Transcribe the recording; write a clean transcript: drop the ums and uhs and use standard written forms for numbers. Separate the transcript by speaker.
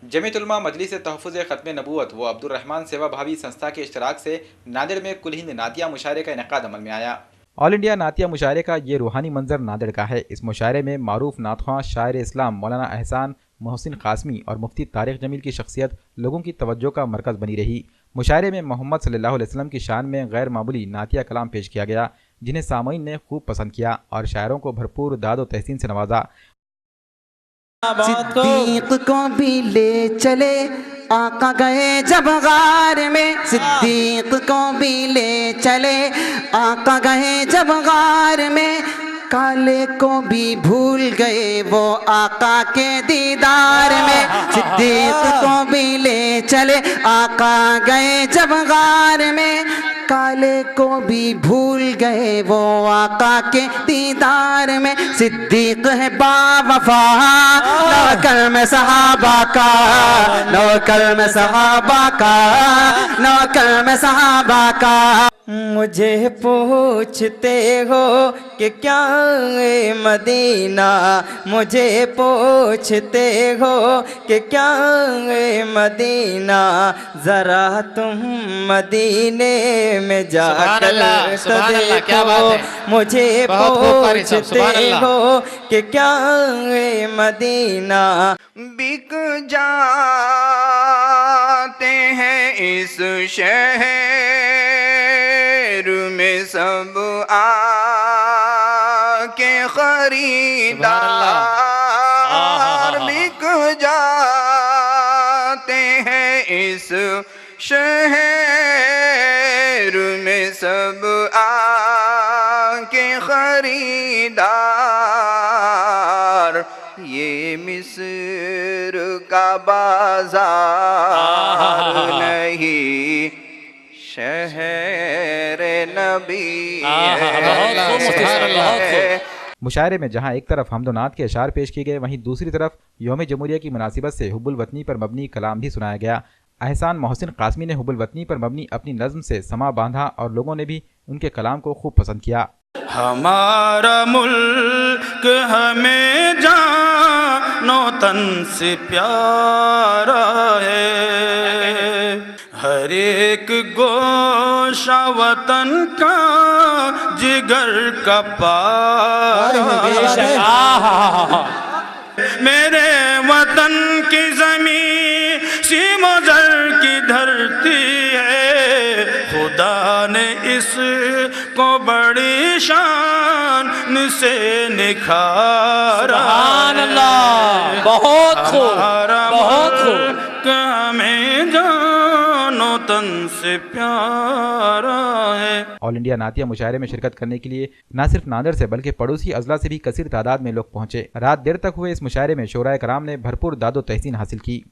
Speaker 1: जमीयत उलमा मजलिस तहफ़्फ़ुज़ ख़त्म नबूवत व अब्दुर्रहमान सेवा भावी संस्था के इश्तराक से नांदेड़ में कुल हिंद नातिया मुशायरे का इनेकाद अमल में आया। ऑल इंडिया नातिया मुशायरे का ये रूहानी मंजर नांदेड़ का है। इस मुशायरे में मारूफ नातख़्वां शायर इस्लाम मौलाना एहसान मोहसिन कासमी और मुफ्ती तारिक जमील की शख्सियत लोगों की तवज्जो का मरकज़ बनी रही। मुशायरे में मोहम्मद सल्लल्लाहु अलैहि वसल्लम की शान में गैर मामूली नातिया कलाम पेश किया गया, जिन्हें सामईन ने खूब पसंद किया और शायरों को भरपूर दाद व तहसीन से नवाजा।
Speaker 2: सिद्दीक को भी ले चले आका गए जब गार में, सिद्दीक को भी ले चले आका गए जब गार में, काले को भी भूल गए वो आका के दीदार में। सिद्दीक को भी ले चले आका गए जब गार में, काले को भी भूल गए वो आका के दीदार में। सिद्दीक है बावफा नौकर में सहाबा का, नौकर में सहाबा का, नौकर में सहाबा का। मुझे पूछते हो कि क्या है मदीना, मुझे पूछते हो कि क्या है मदीना, ज़रा तुम मदीने में जाकर तो देखो। मुझे पूछते हो कि क्या है मदीना, बिक जाते हैं इस शहर में सब आके खरीदार, बिक जाते हैं इस शहर में सब आके खरीदार। ये मिस्र का बाजार नहीं शहर नबी है।
Speaker 1: मुशायरे में जहां एक तरफ हमदोनात के अशार पेश किए गए, वहीं दूसरी तरफ यौम जमहूरिया की मुनासिबत से हुब्बुल वतनी पर मबनी कलाम भी सुनाया गया। एहसान मोहसिन कासमी ने हुब्बुल वतनी पर मबनी अपनी नज़्म से समा बांधा और लोगों ने भी उनके कलाम को खूब पसंद किया।
Speaker 3: हमारा मुल्क हमें जानो तन से प्यारा है, हर एक गोशा वतन का जिगर का पारा है। मेरे वतन की ज़मीं सीमोज़र की धरती है, खुदा ने इसको बड़ी शान से निखारा। सुभान अल्लाह, बहुत खूब, बहुत खूब। हमें जानो तन से प्यारा है।
Speaker 1: ऑल इंडिया नातिया मुशायरे में शिरकत करने के लिए न सिर्फ नांदेड़ से बल्कि पड़ोसी अजला से भी कसीर तादाद में लोग पहुंचे। रात देर तक हुए इस मुशायरे में शोराए कराम ने भरपूर दादो तहसीन हासिल की।